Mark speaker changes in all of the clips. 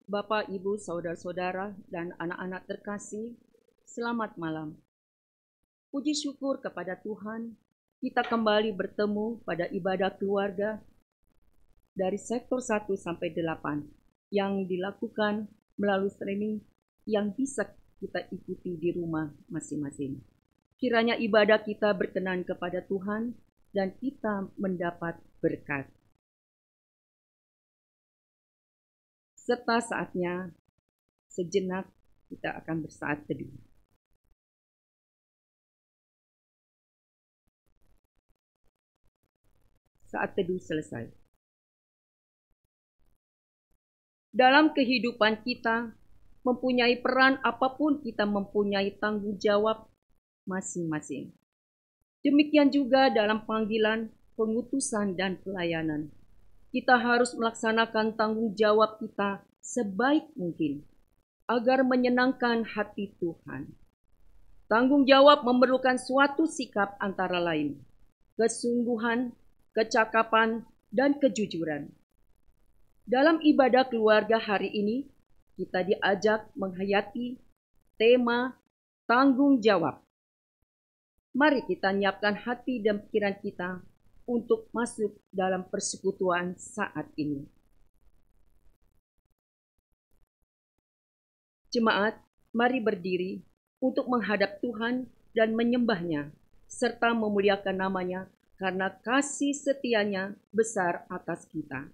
Speaker 1: Bapak, Ibu, saudara-saudara, dan anak-anak terkasih, selamat malam. Puji syukur kepada Tuhan, kita kembali bertemu pada ibadah keluarga dari sektor 1 sampai 8 yang dilakukan melalui streaming yang bisa kita ikuti di rumah masing-masing. Kiranya ibadah kita berkenan kepada Tuhan dan kita mendapat berkat. Serta saatnya sejenak kita akan bersaat teduh. Saat teduh selesai. Dalam kehidupan kita, mempunyai peran apapun kita mempunyai tanggung jawab masing-masing. Demikian juga dalam panggilan, pengutusan, dan pelayanan. Kita harus melaksanakan tanggung jawab kita sebaik mungkin agar menyenangkan hati Tuhan. Tanggung jawab memerlukan suatu sikap antara lain, kesungguhan, kecakapan, dan kejujuran. Dalam ibadah keluarga hari ini, kita diajak menghayati tema tanggung jawab. Mari kita nyiapkan hati dan pikiran kita untuk masuk dalam persekutuan saat ini. Jemaat, mari berdiri untuk menghadap Tuhan dan menyembah-Nya, serta memuliakan nama-Nya karena kasih setia-Nya besar atas kita.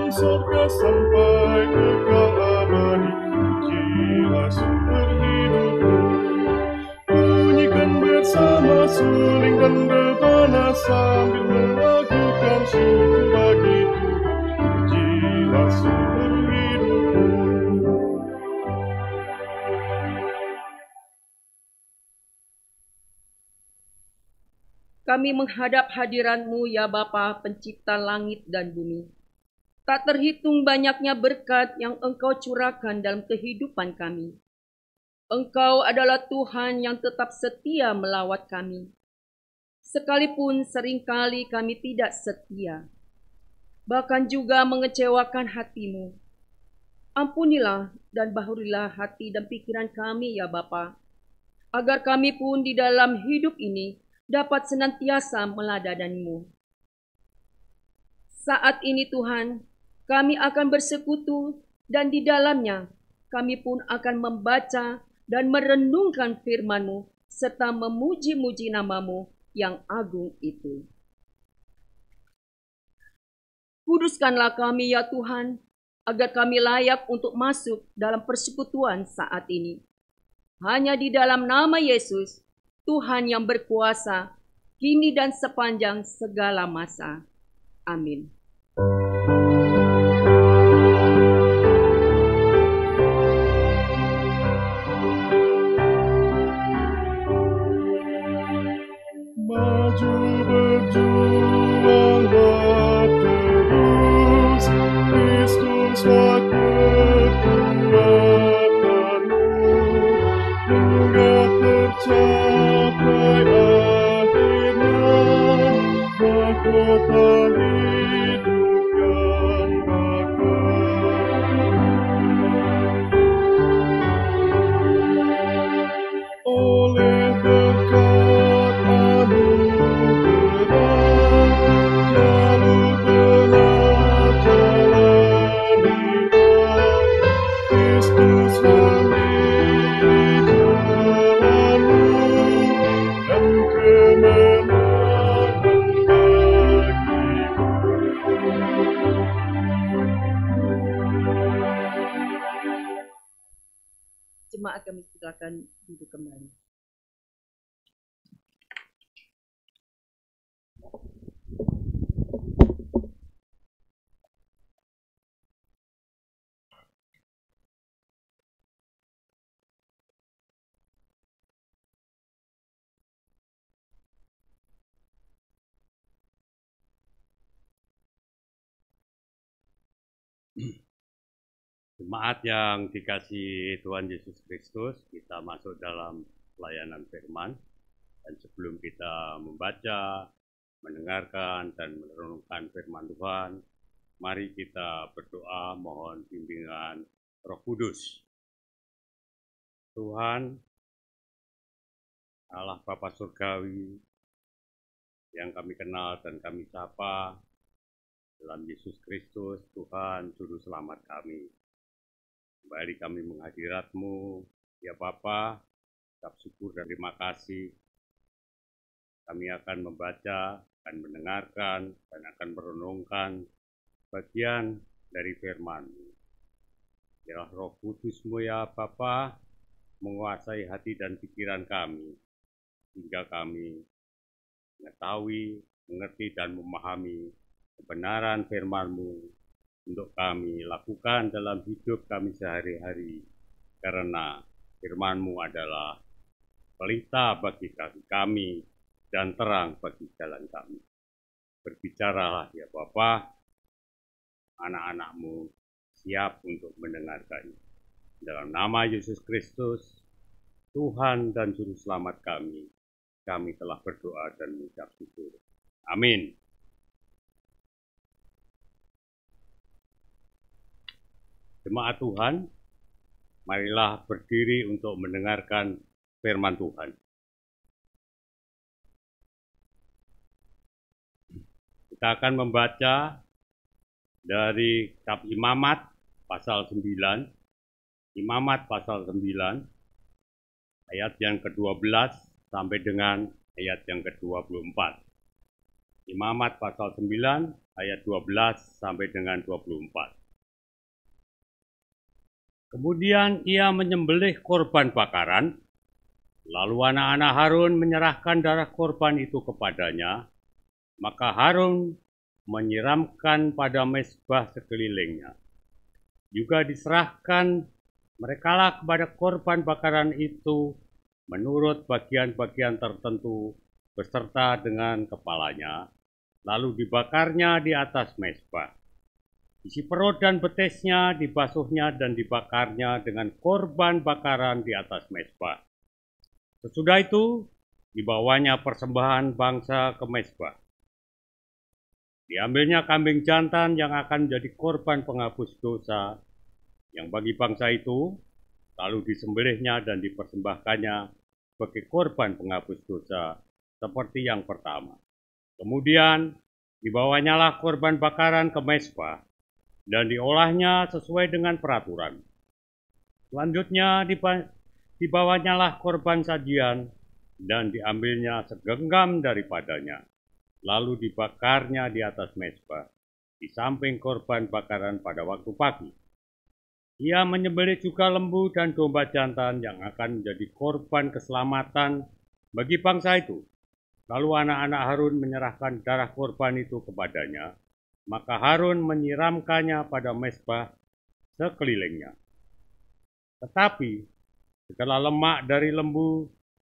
Speaker 2: Surga sampai kekal abadi, pujilah sumber hidupku. Bunyikan bersama suling dan rebana sambil melakukan syukur bagi Tuhan, pujilah sumber hidupku.
Speaker 1: Kami menghadap hadirat-Mu ya Bapa, pencipta langit dan bumi. Tak terhitung banyaknya berkat yang Engkau curahkan dalam kehidupan kami. Engkau adalah Tuhan yang tetap setia melawat kami. Sekalipun seringkali kami tidak setia, bahkan juga mengecewakan hati-Mu. Ampunilah dan bahurilah hati dan pikiran kami ya Bapa, agar kami pun di dalam hidup ini dapat senantiasa meladani-Mu. Saat ini Tuhan, kami akan bersekutu dan di dalamnya kami pun akan membaca dan merenungkan firman-Mu serta memuji-muji nama-Mu yang agung itu. Kuduskanlah kami ya Tuhan, agar kami layak untuk masuk dalam persekutuan saat ini. Hanya di dalam nama Yesus, Tuhan yang berkuasa, kini dan sepanjang segala masa. Amin.
Speaker 2: Maju berjuanglah terus, Kristuslah kekuatanmu, hingga tercapai akhirnya mahkota hidup yang bakal. Oleh berkat anugerah, jalur benar jalanilah, Kristus sendiri jalanmu, dan kemenangan bagimu.
Speaker 1: Jemaat kami silakan duduk kembali.
Speaker 3: Jemaat yang dikasihi Tuhan Yesus Kristus, kita masuk dalam pelayanan firman. Dan sebelum kita membaca, mendengarkan, dan merenungkan firman Tuhan, mari kita berdoa mohon bimbingan Roh Kudus. Tuhan, Allah Bapa Surgawi, yang kami kenal dan kami sapa, dalam Yesus Kristus, Tuhan, Juru Selamat kami. Kembali kami menghadirat-Mu, ya Bapa, ucap syukur dan terima kasih. Kami akan membaca, akan mendengarkan, dan akan merenungkan bagian dari firman-Mu. Biarlah Roh Kudus-Mu ya Bapa, menguasai hati dan pikiran kami, hingga kami mengetahui, mengerti, dan memahami kebenaran firman-Mu untuk kami lakukan dalam hidup kami sehari-hari, karena firman-Mu adalah pelita bagi kaki kami dan terang bagi jalan kami. Berbicaralah ya Bapa, anak-anak-Mu siap untuk mendengarkannya. Dalam nama Yesus Kristus, Tuhan dan Juru Selamat kami telah berdoa dan mengucap syukur. Amin. Jemaat Tuhan, marilah berdiri untuk mendengarkan firman Tuhan. Kita akan membaca dari kitab Imamat pasal 9, Imamat pasal 9, ayat yang ke-12 sampai dengan ayat yang ke-24. Imamat pasal 9, ayat 12 sampai dengan 24. Kemudian ia menyembelih korban bakaran, lalu anak-anak Harun menyerahkan darah korban itu kepadanya, maka Harun menyiramkan pada mezbah sekelilingnya. Juga diserahkan merekalah kepada korban bakaran itu menurut bagian-bagian tertentu beserta dengan kepalanya, lalu dibakarnya di atas mezbah. Isi perut dan betisnya dibasuhnya dan dibakarnya dengan korban bakaran di atas mezbah. Sesudah itu dibawanya persembahan bangsa ke mezbah. Diambilnya kambing jantan yang akan menjadi korban penghapus dosa yang bagi bangsa itu, lalu disembelihnya dan dipersembahkannya sebagai korban penghapus dosa seperti yang pertama. Kemudian dibawanyalah korban bakaran ke mezbah dan diolahnya sesuai dengan peraturan. Selanjutnya dibawanyalah korban sajian dan diambilnya segenggam daripadanya, lalu dibakarnya di atas mezbah, di samping korban bakaran pada waktu pagi. Ia menyembelih juga lembu dan domba jantan yang akan menjadi korban keselamatan bagi bangsa itu. Lalu anak-anak Harun menyerahkan darah korban itu kepadanya, maka Harun menyiramkannya pada mezbah sekelilingnya. Tetapi segala lemak dari lembu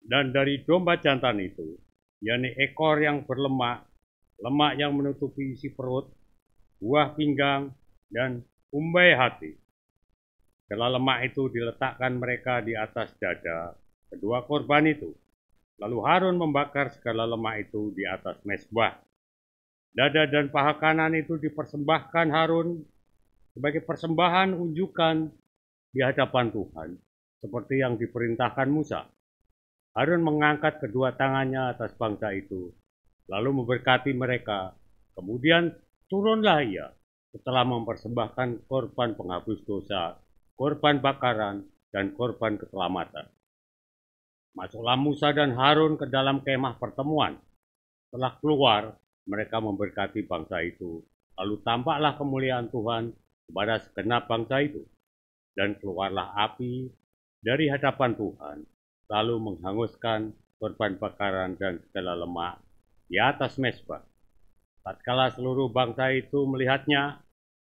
Speaker 3: dan dari domba jantan itu, yakni ekor yang berlemak, lemak yang menutupi isi perut, buah pinggang, dan umbai hati. Segala lemak itu diletakkan mereka di atas dada kedua korban itu. Lalu Harun membakar segala lemak itu di atas mezbah. Dada dan paha kanan itu dipersembahkan Harun sebagai persembahan unjukan di hadapan Tuhan, seperti yang diperintahkan Musa. Harun mengangkat kedua tangannya atas bangsa itu, lalu memberkati mereka. Kemudian turunlah ia setelah mempersembahkan korban penghapus dosa, korban bakaran, dan korban keselamatan. Masuklah Musa dan Harun ke dalam kemah pertemuan. Setelah keluar, mereka memberkati bangsa itu. Lalu tampaklah kemuliaan Tuhan kepada segenap bangsa itu. Dan keluarlah api dari hadapan Tuhan, lalu menghanguskan korban bakaran dan segala lemak di atas mezbah. Tatkala seluruh bangsa itu melihatnya,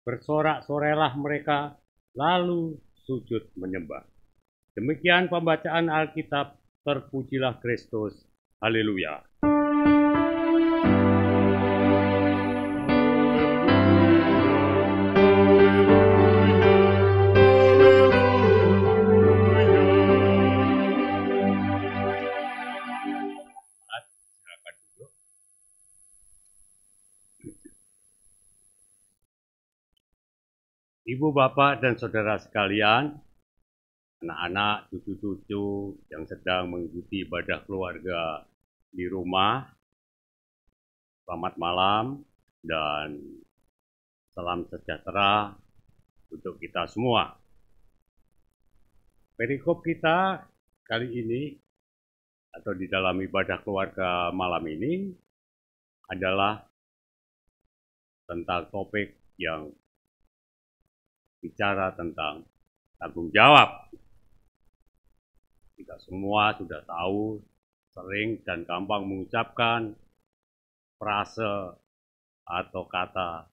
Speaker 3: bersorak-sorailah mereka, lalu sujud menyembah. Demikian pembacaan Alkitab. Terpujilah Kristus. Haleluya. Ibu, bapak, dan saudara sekalian, anak-anak, cucu-cucu yang sedang mengikuti ibadah keluarga di rumah, selamat malam dan salam sejahtera untuk kita semua. Perikop kita kali ini atau di dalam ibadah keluarga malam ini adalah tentang topik yang bicara tentang tanggung jawab. Kita semua sudah tahu, sering dan gampang mengucapkan frase atau kata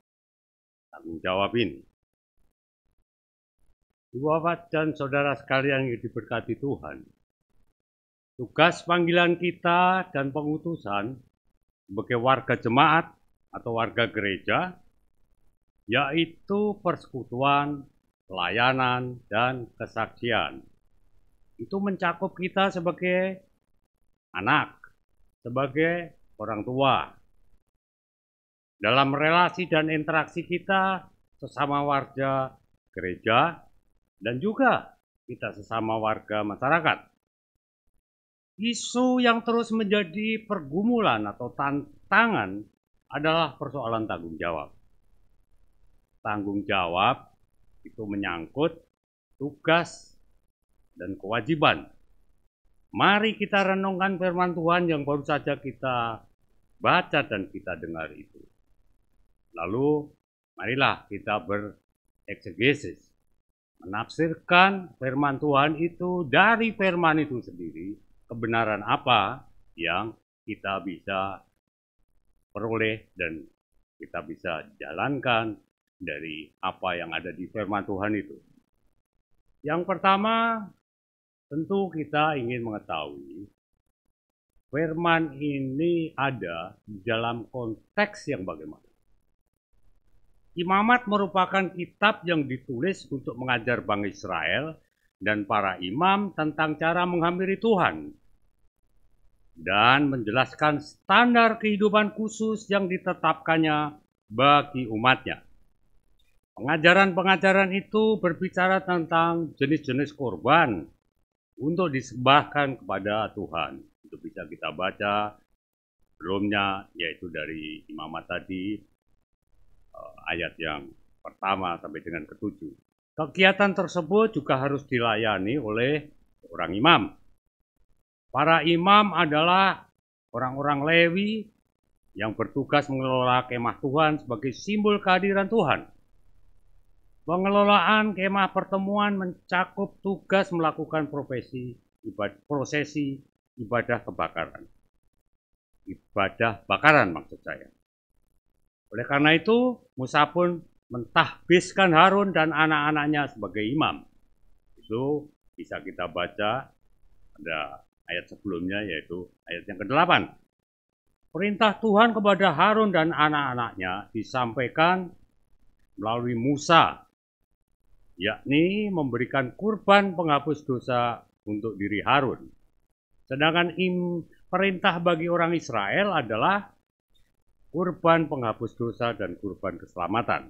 Speaker 3: tanggung jawab ini. Ibu bapak dan saudara sekalian yang diberkati Tuhan, tugas panggilan kita dan pengutusan sebagai warga jemaat atau warga gereja yaitu persekutuan, pelayanan, dan kesaksian. Itu mencakup kita sebagai anak, sebagai orang tua. Dalam relasi dan interaksi kita sesama warga gereja dan juga kita sesama warga masyarakat. Isu yang terus menjadi pergumulan atau tantangan adalah persoalan tanggung jawab. Tanggung jawab itu menyangkut tugas dan kewajiban. Mari kita renungkan firman Tuhan yang baru saja kita baca dan kita dengar itu. Lalu marilah kita bereksegesis, menafsirkan firman Tuhan itu dari firman itu sendiri, kebenaran apa yang kita bisa peroleh dan kita bisa jalankan dari apa yang ada di firman Tuhan itu. Yang pertama, tentu kita ingin mengetahui firman ini ada di dalam konteks yang bagaimana. Imamat merupakan kitab yang ditulis untuk mengajar bangsa Israel dan para imam tentang cara menghampiri Tuhan dan menjelaskan standar kehidupan khusus yang ditetapkannya bagi umatnya. Pengajaran-pengajaran itu berbicara tentang jenis-jenis korban untuk disembahkan kepada Tuhan. Itu bisa kita baca sebelumnya, yaitu dari imamat tadi, ayat yang pertama sampai dengan ke-7. Kegiatan tersebut juga harus dilayani oleh orang imam. Para imam adalah orang-orang Lewi yang bertugas mengelola kemah Tuhan sebagai simbol kehadiran Tuhan. Pengelolaan kemah pertemuan mencakup tugas melakukan prosesi ibadah kebakaran. Ibadah bakaran maksud saya. Oleh karena itu, Musa pun mentahbiskan Harun dan anak-anaknya sebagai imam. Itu bisa kita baca pada ayat sebelumnya, yaitu ayat yang ke-8. Perintah Tuhan kepada Harun dan anak-anaknya disampaikan melalui Musa, yakni memberikan kurban penghapus dosa untuk diri Harun. Sedangkan perintah bagi orang Israel adalah kurban penghapus dosa dan kurban keselamatan.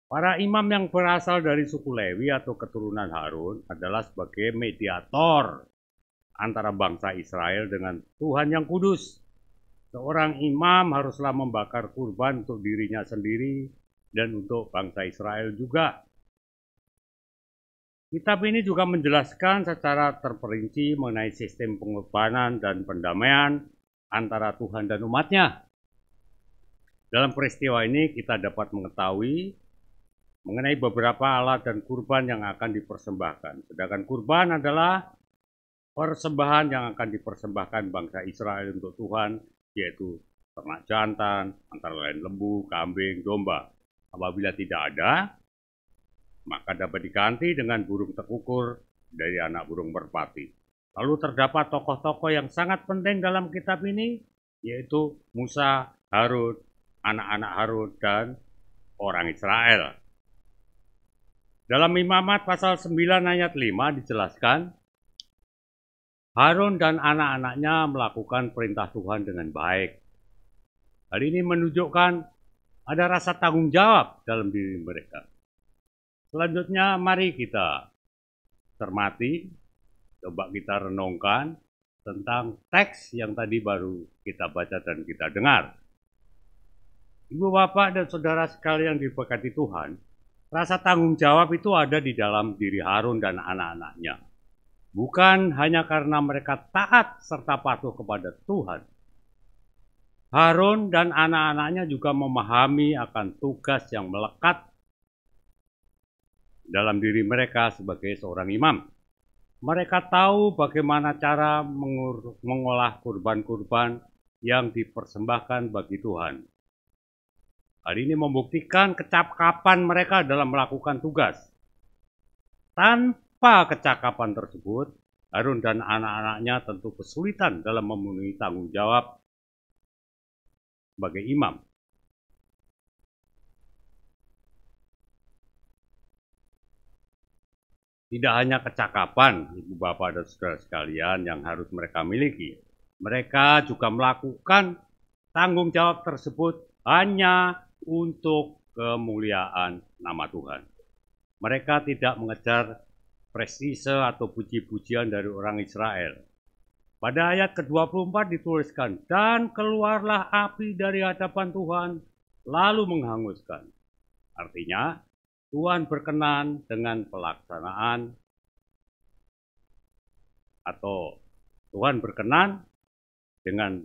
Speaker 3: Para imam yang berasal dari suku Lewi atau keturunan Harun adalah sebagai mediator antara bangsa Israel dengan Tuhan yang kudus. Seorang imam haruslah membakar kurban untuk dirinya sendiri dan untuk bangsa Israel juga. Kitab ini juga menjelaskan secara terperinci mengenai sistem pengorbanan dan pendamaian antara Tuhan dan umatnya. Dalam peristiwa ini kita dapat mengetahui mengenai beberapa alat dan kurban yang akan dipersembahkan. Sedangkan kurban adalah persembahan yang akan dipersembahkan bangsa Israel untuk Tuhan, yaitu ternak jantan, antara lain lembu, kambing, domba. Apabila tidak ada, maka dapat diganti dengan burung tekukur dari anak burung merpati. Lalu terdapat tokoh-tokoh yang sangat penting dalam kitab ini, yaitu Musa, Harun, anak-anak Harun, dan orang Israel. Dalam Imamat pasal 9 ayat 5 dijelaskan, Harun dan anak-anaknya melakukan perintah Tuhan dengan baik. Hal ini menunjukkan ada rasa tanggung jawab dalam diri mereka. Selanjutnya mari kita cermati, coba kita renungkan tentang teks yang tadi baru kita baca dan kita dengar. Ibu, bapak, dan saudara sekalian diberkati Tuhan, rasa tanggung jawab itu ada di dalam diri Harun dan anak-anaknya. Bukan hanya karena mereka taat serta patuh kepada Tuhan. Harun dan anak-anaknya juga memahami akan tugas yang melekat dalam diri mereka sebagai seorang imam. Mereka tahu bagaimana cara mengolah kurban-kurban yang dipersembahkan bagi Tuhan. Hal ini membuktikan kecakapan mereka dalam melakukan tugas. Tanpa kecakapan tersebut, Harun dan anak-anaknya tentu kesulitan dalam memenuhi tanggung jawab sebagai imam. Tidak hanya kecakapan, ibu, bapak, dan saudara sekalian yang harus mereka miliki. Mereka juga melakukan tanggung jawab tersebut hanya untuk kemuliaan nama Tuhan. Mereka tidak mengejar prestise atau puji-pujian dari orang Israel. Pada ayat ke-24 dituliskan, dan keluarlah api dari hadapan Tuhan, lalu menghanguskan. Artinya, Tuhan berkenan dengan pelaksanaan atau Tuhan berkenan dengan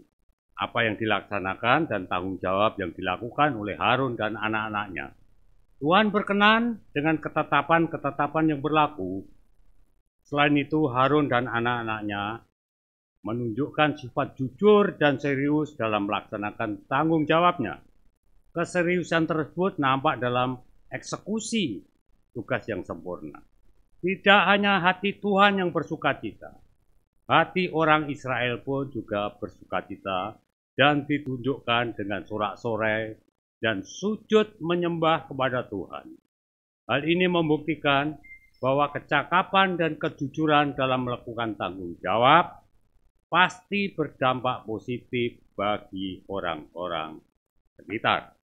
Speaker 3: apa yang dilaksanakan dan tanggung jawab yang dilakukan oleh Harun dan anak-anaknya. Tuhan berkenan dengan ketetapan-ketetapan yang berlaku. Selain itu, Harun dan anak-anaknya menunjukkan sifat jujur dan serius dalam melaksanakan tanggung jawabnya. Keseriusan tersebut nampak dalam eksekusi tugas yang sempurna. Tidak hanya hati Tuhan yang bersukacita, hati orang Israel pun juga bersukacita dan ditunjukkan dengan sorak-sorai dan sujud menyembah kepada Tuhan. Hal ini membuktikan bahwa kecakapan dan kejujuran dalam melakukan tanggung jawab pasti berdampak positif bagi orang-orang sekitar.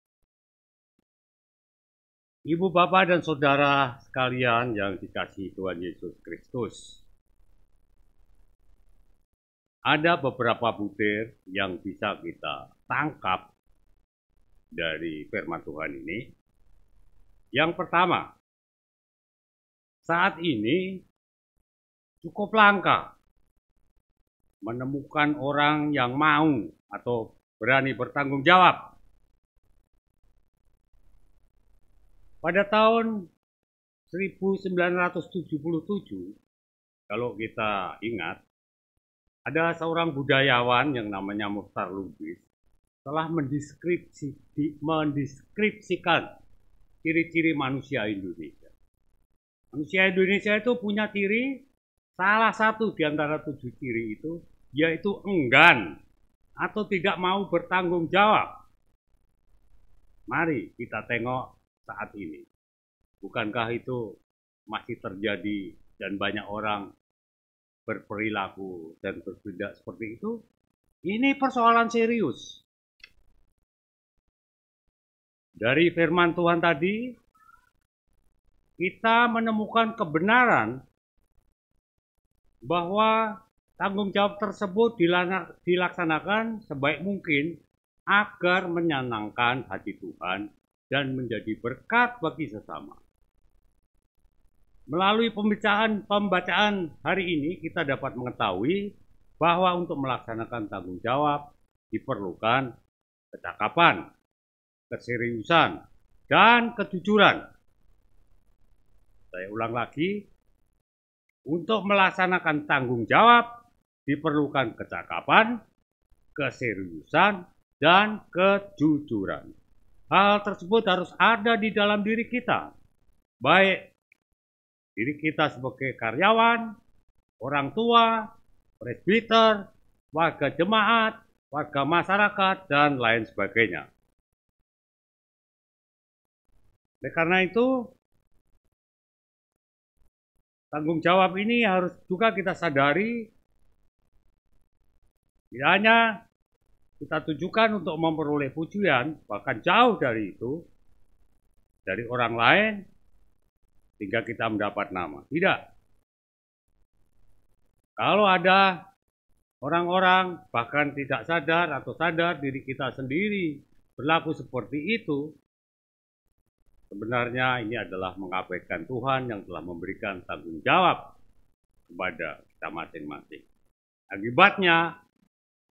Speaker 3: Ibu, bapak, dan saudara sekalian yang dikasihi Tuhan Yesus Kristus, ada beberapa butir yang bisa kita tangkap dari firman Tuhan ini. Yang pertama, saat ini cukup langka menemukan orang yang mau atau berani bertanggung jawab. Pada tahun 1977, kalau kita ingat, ada seorang budayawan yang namanya Mukhtar Lubis telah mendeskripsikan ciri-ciri manusia Indonesia. Manusia Indonesia itu punya ciri, salah satu di antara 7 ciri itu, yaitu enggan atau tidak mau bertanggung jawab. Mari kita tengok saat ini. Bukankah itu masih terjadi dan banyak orang berperilaku dan bertindak seperti itu? Ini persoalan serius. Dari firman Tuhan tadi, kita menemukan kebenaran bahwa tanggung jawab tersebut dilaksanakan sebaik mungkin agar menyenangkan hati Tuhan dan menjadi berkat bagi sesama. Melalui pembacaan hari ini kita dapat mengetahui bahwa untuk melaksanakan tanggung jawab diperlukan kecakapan, keseriusan, dan kejujuran. Saya ulang lagi, untuk melaksanakan tanggung jawab diperlukan kecakapan, keseriusan, dan kejujuran. Hal tersebut harus ada di dalam diri kita, baik diri kita sebagai karyawan, orang tua, presbiter, warga jemaat, warga masyarakat, dan lain sebagainya. Oleh karena itu, tanggung jawab ini harus juga kita sadari, tidak hanya kita tujukan untuk memperoleh pujian, bahkan jauh dari itu, dari orang lain, sehingga kita mendapat nama. Tidak. Kalau ada orang-orang bahkan tidak sadar atau sadar diri kita sendiri berlaku seperti itu, sebenarnya ini adalah mengabaikan Tuhan yang telah memberikan tanggung jawab kepada kita masing-masing. Akibatnya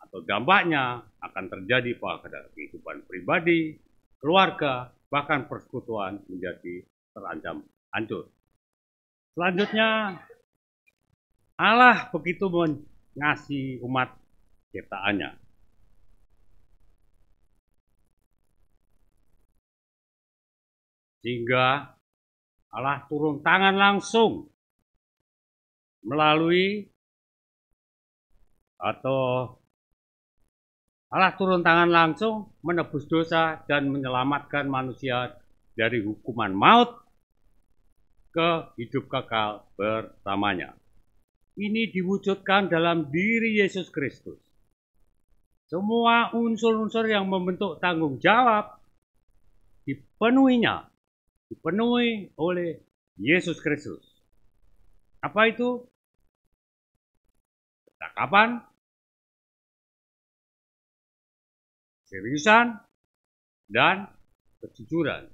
Speaker 3: atau dampaknya akan terjadi pada kehidupan pribadi, keluarga, bahkan persekutuan menjadi terancam hancur. Selanjutnya, Allah begitu mengasihi umat ciptaannya. Sehingga Allah turun tangan langsung melalui atau Allah turun tangan langsung menebus dosa dan menyelamatkan manusia dari hukuman maut ke hidup kekal bersamanya. Ini diwujudkan dalam diri Yesus Kristus. Semua unsur-unsur yang membentuk tanggung jawab dipenuhi oleh Yesus Kristus. Apa itu? Ketakapan, seriusan, dan kejujuran.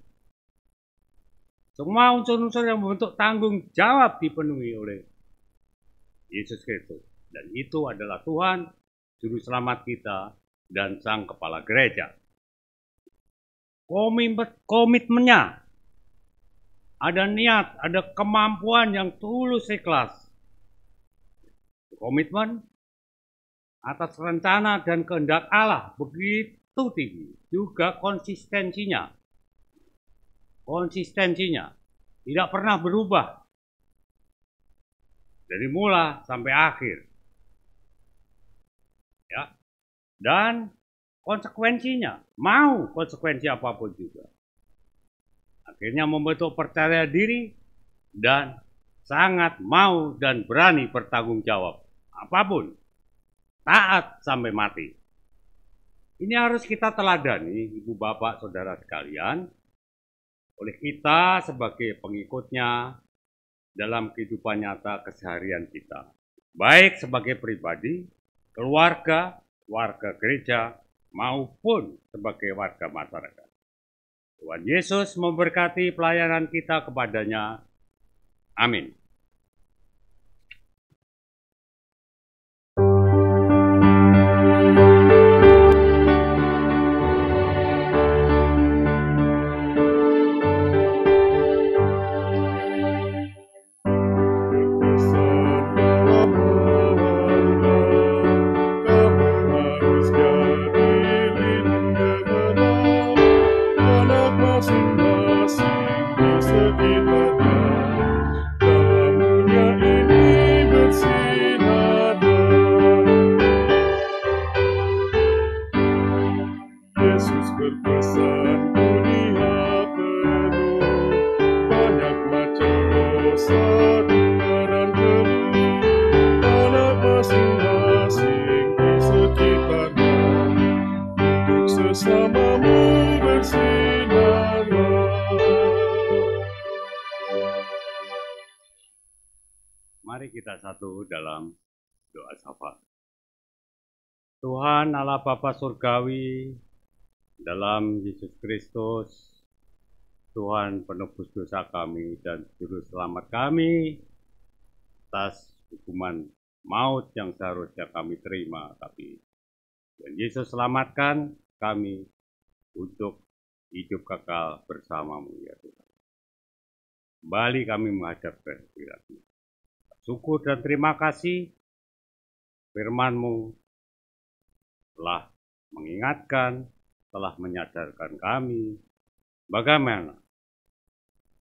Speaker 3: Semua unsur-unsur yang membentuk tanggung jawab dipenuhi oleh Yesus Kristus. Dan itu adalah Tuhan, Juru Selamat kita, dan Sang Kepala Gereja. Komitmennya, ada niat, ada kemampuan yang tulus ikhlas. Komitmen atas rencana dan kehendak Allah begitu tinggi. Juga konsistensinya tidak pernah berubah dari mula sampai akhir. Ya. Dan konsekuensinya, mau konsekuensi apapun juga. Akhirnya membentuk percaya diri dan sangat mau dan berani bertanggung jawab apapun, taat sampai mati. Ini harus kita teladani, ibu bapak saudara sekalian, oleh kita sebagai pengikutnya dalam kehidupan nyata keseharian kita, baik sebagai pribadi, keluarga, warga gereja, maupun sebagai warga masyarakat. Tuhan Yesus memberkati pelayanan kita kepadanya. Amin.
Speaker 2: Yesus berpesan dunia penuh banyak macam dosa dan keluh, anak masing-masing di sekitarnya, untuk sesamamu bersinarlah.
Speaker 3: Mari kita satu dalam doa syafaat. Tuhan Allah Bapa Surgawi, dalam Yesus Kristus, Tuhan penebus dosa kami dan Juru Selamat kami atas hukuman maut yang seharusnya kami terima, tapi Tuhan Yesus selamatkan kami untuk hidup kekal bersamamu ya Tuhan. Kembali kami menghadap ke hadirat-Mu. Syukur dan terima kasih firman-Mu telah mengingatkan, telah menyadarkan kami bagaimana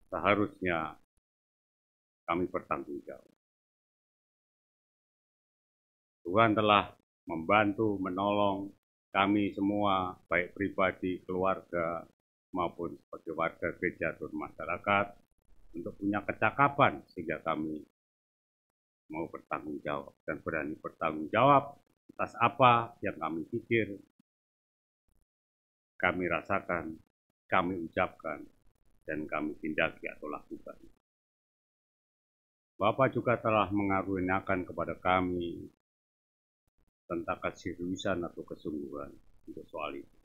Speaker 3: seharusnya kami bertanggung jawab. Tuhan telah membantu, menolong kami semua, baik pribadi, keluarga, maupun sebagai warga gereja atau masyarakat, untuk punya kecakapan sehingga kami mau bertanggung jawab dan berani bertanggung jawab atas apa yang kami pikir, kami rasakan, kami ucapkan, dan kami tindaki atau lakukan. Bapa juga telah mengaruniakan kepada kami tentang keseriusan atau kesungguhan untuk soal itu.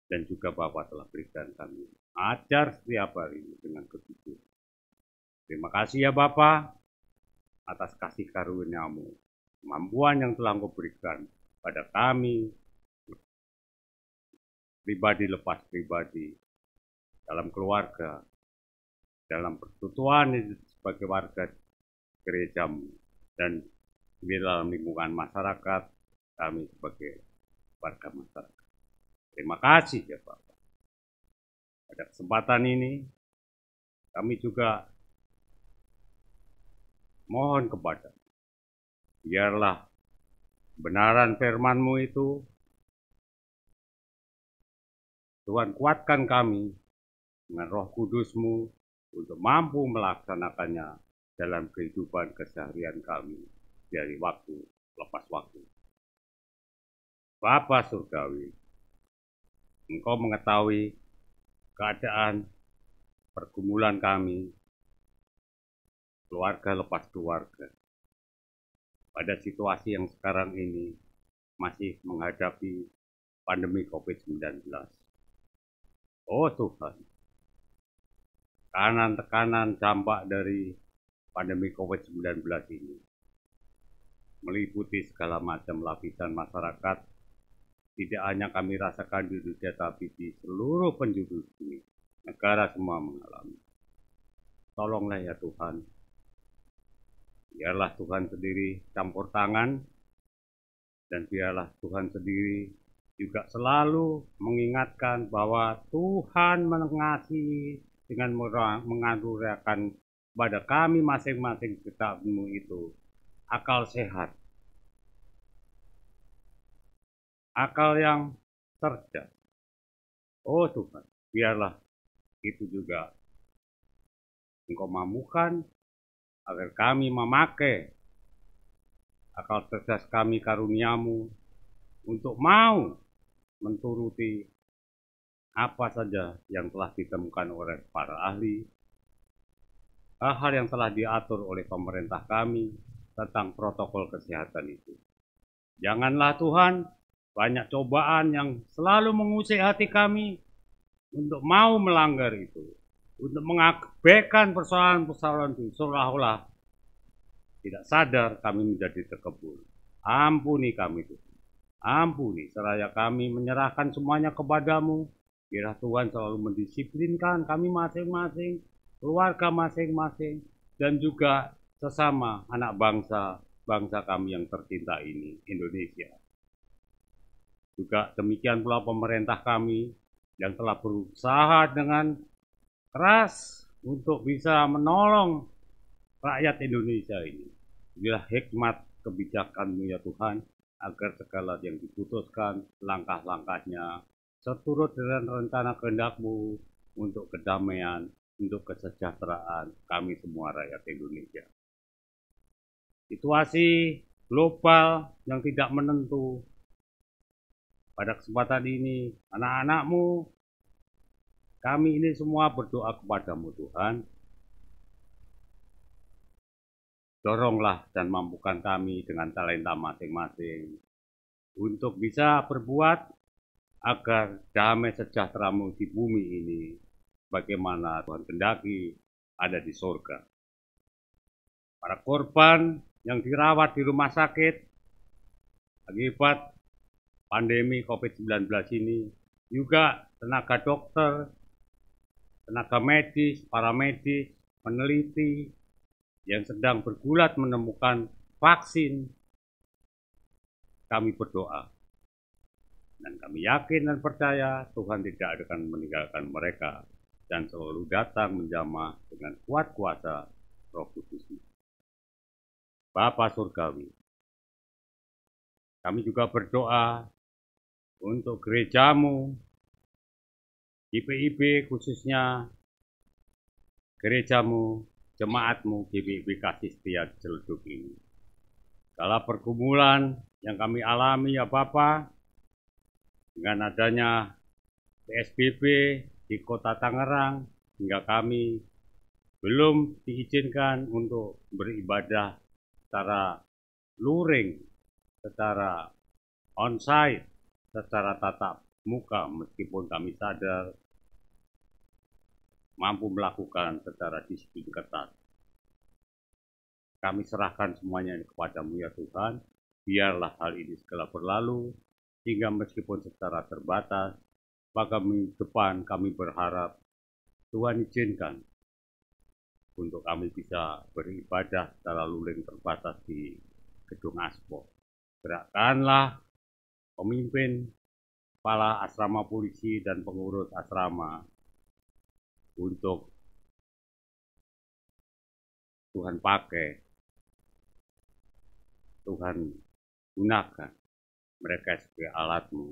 Speaker 3: Dan juga Bapa telah berikan kami ajar setiap hari dengan kejujuran. Terima kasih ya Bapa atas kasih karunia-Mu, kemampuan yang telah Engkau berikan pada kami, pribadi lepas pribadi, dalam keluarga, dalam persekutuan sebagai warga gereja-Mu, dan di dalam lingkungan masyarakat, kami sebagai warga masyarakat. Terima kasih ya Bapak. Pada kesempatan ini, kami juga mohon kepada biarlah kebenaran firman-Mu itu, Tuhan kuatkan kami dengan Roh Kudus-Mu untuk mampu melaksanakannya dalam kehidupan keseharian kami dari waktu lepas waktu. Bapa Surgawi, Engkau mengetahui keadaan pergumulan kami, keluarga lepas keluarga, pada situasi yang sekarang ini masih menghadapi pandemi COVID-19. Oh Tuhan, tekanan-tekanan dampak dari pandemi COVID-19 ini meliputi segala macam lapisan masyarakat. Tidak hanya kami rasakan di Indonesia, tapi di seluruh penjuru bumi. Negara semua mengalami. Tolonglah ya Tuhan. Biarlah Tuhan sendiri campur tangan. Dan biarlah Tuhan sendiri juga selalu mengingatkan bahwa Tuhan mengasihi dengan mengaruniakan kepada kami masing-masing kita-Mu itu akal sehat, akal yang cerdas. Oh Tuhan, biarlah itu juga Engkau mampukan agar kami memakai akal cerdas kami karunia-Mu untuk mau menturuti apa saja yang telah ditemukan oleh para ahli, hal-hal yang telah diatur oleh pemerintah kami tentang protokol kesehatan itu. Janganlah Tuhan, banyak cobaan yang selalu mengusik hati kami untuk mau melanggar itu, untuk mengabaikan persoalan-persoalan itu, seolah-olah tidak sadar kami menjadi terkebul. Ampuni kami Tuhan, ampuni, seraya kami menyerahkan semuanya kepadamu. Biarlah Tuhan selalu mendisiplinkan kami masing-masing, keluarga masing-masing, dan juga sesama anak bangsa kami yang tercinta ini, Indonesia. Juga demikian pula pemerintah kami yang telah berusaha dengan keras untuk bisa menolong rakyat Indonesia ini. Biarlah hikmat kebijakan-Mu ya Tuhan, agar segala yang diputuskan, langkah-langkahnya seturut dengan rencana kehendak-Mu untuk kedamaian, untuk kesejahteraan kami semua rakyat Indonesia. Situasi global yang tidak menentu, pada kesempatan ini anak-anak-Mu, kami ini semua berdoa kepada-Mu Tuhan. Doronglah dan mampukan kami dengan talenta masing-masing untuk bisa berbuat agar damai sejahtera-Mu di bumi ini bagaimana Tuhan kehendaki ada di surga. Para korban yang dirawat di rumah sakit akibat pandemi COVID-19 ini, juga tenaga dokter, tenaga medis, para medis, peneliti yang sedang bergulat menemukan vaksin, kami berdoa. Dan kami yakin dan percaya Tuhan tidak akan meninggalkan mereka dan selalu datang menjamah dengan kuat kuasa Roh Kudus-Mu. Bapa Surgawi, kami juga berdoa untuk gereja-Mu, GPIB khususnya gereja-Mu, jemaat-Mu, GPIB Kasih Setia Celeduk ini. Segala pergumulan yang kami alami ya Bapa, dengan adanya PSBB di Kota Tangerang, hingga kami belum diizinkan untuk beribadah secara luring, secara onsite, secara tatap muka, meskipun kami sadar mampu melakukan secara disiplin ketat. Kami serahkan semuanya kepada-Mu ya Tuhan, biarlah hal ini segera berlalu, sehingga meskipun secara terbatas, pada minggu depan kami berharap Tuhan izinkan untuk kami bisa beribadah secara luring terbatas di gedung Aspo. Gerakkanlah pemimpin, kepala asrama polisi dan pengurus asrama untuk Tuhan pakai, Tuhan gunakan mereka sebagai alat-Mu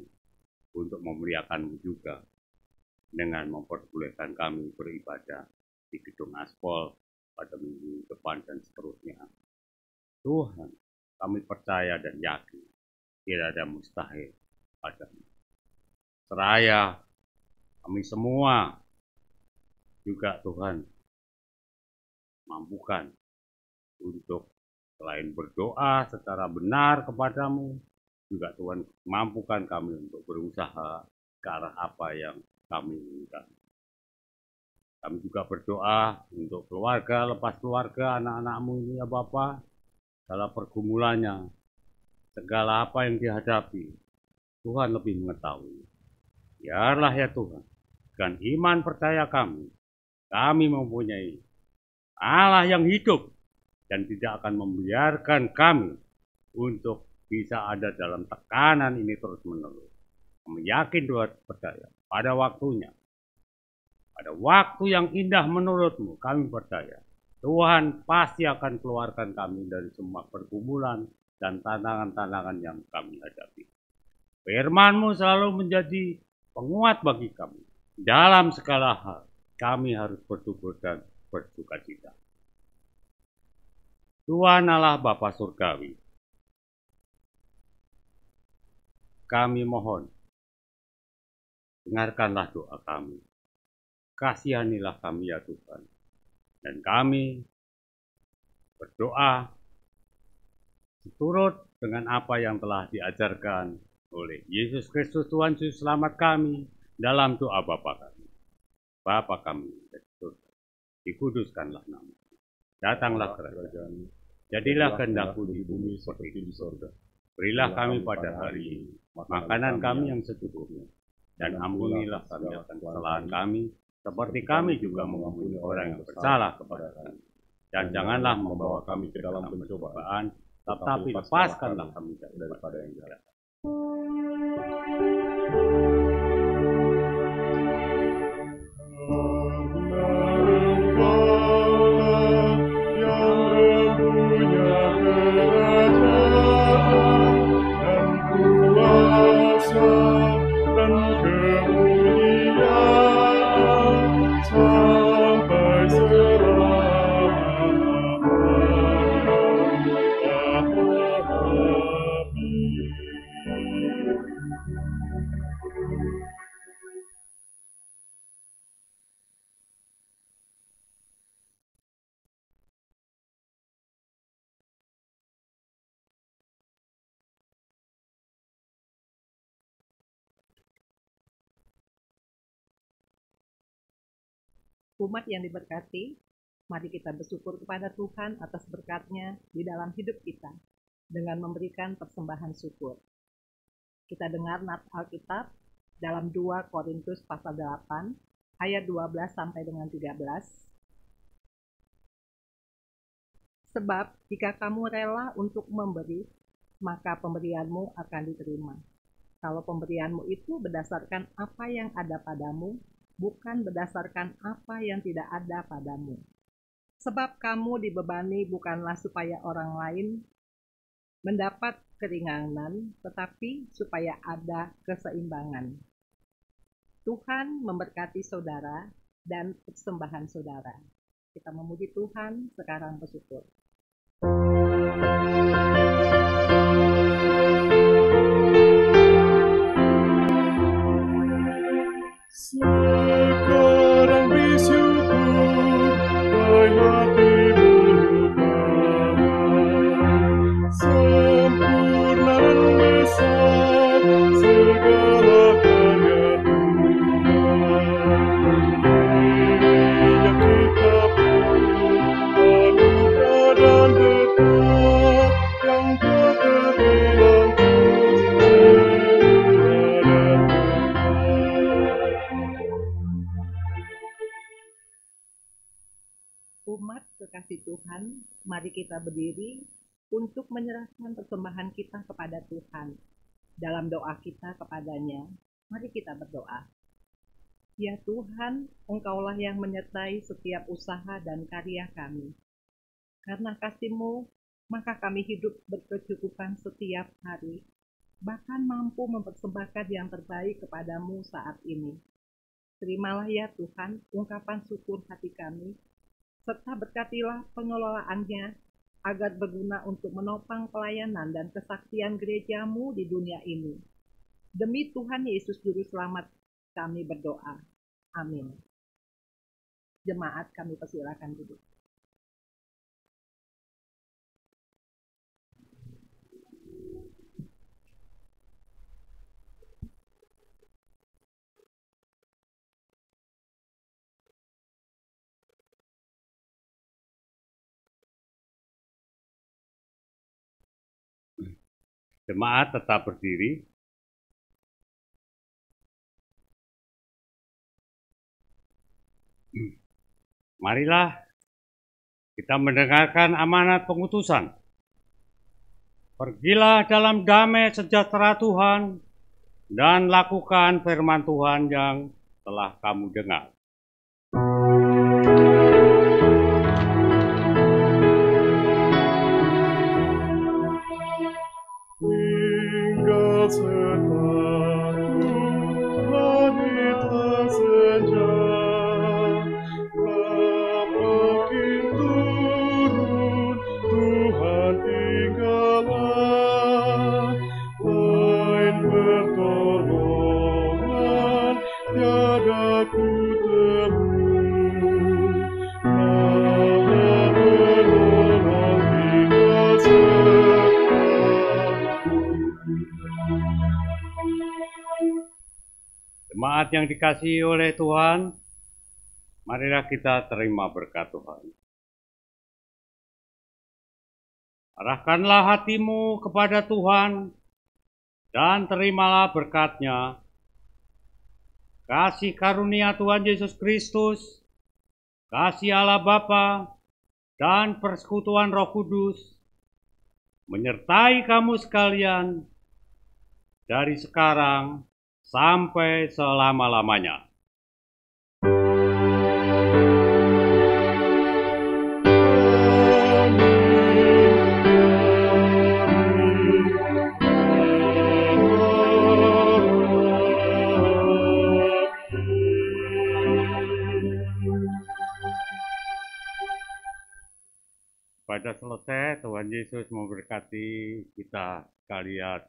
Speaker 3: untuk memuliakan-Mu juga dengan memperbolehkan kami beribadah di gedung Aspol pada minggu depan dan seterusnya. Tuhan, kami percaya dan yakin tidak ada mustahil padamu. Seraya kami semua juga Tuhan mampukan untuk selain berdoa secara benar kepadamu, juga Tuhan mampukan kami untuk berusaha ke arah apa yang kami inginkan. Kami juga berdoa untuk keluarga, lepas keluarga, anak-anak-Mu ini ya Bapa, segala pergumulannya, segala apa yang dihadapi, Tuhan lebih mengetahui. Biarlah ya Tuhan, dengan iman percaya kami mempunyai Allah yang hidup dan tidak akan membiarkan kami untuk bisa ada dalam tekanan ini terus-menerus. Kami yakin Tuhan percaya pada waktunya, pada waktu yang indah menurut-Mu, kami percaya Tuhan pasti akan keluarkan kami dari semua pergumulan dan tantangan-tantangan yang kami hadapi. Firman-Mu selalu menjadi penguat bagi kami. Dalam segala hal, kami harus bersyukur dan bersukacita. Tuhan Allah Bapa Surgawi, kami mohon, dengarkanlah doa kami. Kasihanilah kami ya Tuhan. Dan kami berdoa seturut dengan apa yang telah diajarkan oleh Yesus Kristus Tuhan Juru Selamat kami dalam doa Bapa kami. Bapa kami di surga, dikuduskanlah nama-Mu. Datanglah kerajaan-Mu. Jadilah kehendak-Mu di bumi seperti di surga. Berilah kami pada hari ini makanan kami yang secukupnya. Dan ampunilah kami akan kesalahan kami, seperti kami juga mengampuni orang yang bersalah kepada kami. Dan janganlah membawa kami ke dalam pencobaan, tetapi lepaskanlah kami daripada yang jahat.
Speaker 4: Umat yang diberkati, mari kita bersyukur kepada Tuhan atas berkat-Nya di dalam hidup kita dengan memberikan persembahan syukur. Kita dengar nats Alkitab dalam 2 Korintus pasal 8 ayat 12 sampai dengan 13. Sebab jika kamu rela untuk memberi, maka pemberianmu akan diterima. Kalau pemberianmu itu berdasarkan apa yang ada padamu, bukan berdasarkan apa yang tidak ada padamu. Sebab kamu dibebani bukanlah supaya orang lain mendapat keringanan, tetapi supaya ada keseimbangan. Tuhan memberkati saudara dan persembahan saudara. Kita memuji Tuhan, sekarang bersyukur.
Speaker 2: Sekarang bersyukur
Speaker 4: kita berdiri untuk menyerahkan persembahan kita kepada Tuhan. Dalam doa kita kepadanya, mari kita berdoa. Ya Tuhan, Engkaulah yang menyertai setiap usaha dan karya kami. Karena kasih-Mu, maka kami hidup berkecukupan setiap hari, bahkan mampu mempersembahkan yang terbaik kepadamu saat ini. Terimalah ya Tuhan ungkapan syukur hati kami, serta berkatilah pengelolaannya agar berguna untuk menopang pelayanan dan kesaksian gereja-Mu di dunia ini. Demi Tuhan Yesus Juru Selamat kami berdoa. Amin. Jemaat kami persilakan duduk.
Speaker 3: Jemaat tetap berdiri. Marilah kita mendengarkan amanat pengutusan. Pergilah dalam damai sejahtera Tuhan dan lakukan firman Tuhan yang telah kamu dengar.
Speaker 2: Tinggal setahu wanita senja, makin turun Tuhan tinggallah, lain pertolongan tiada ku temui, Allah menolong tinggal setahu.
Speaker 3: Jemaat yang dikasihi oleh Tuhan, marilah kita terima berkat Tuhan. Arahkanlah hatimu kepada Tuhan dan terimalah berkat-Nya. Kasih karunia Tuhan Yesus Kristus, kasih Allah Bapa, dan persekutuan Roh Kudus menyertai kamu sekalian dari sekarang sampai selama-lamanya. Pada selesai, Tuhan Yesus memberkati kita sekalian.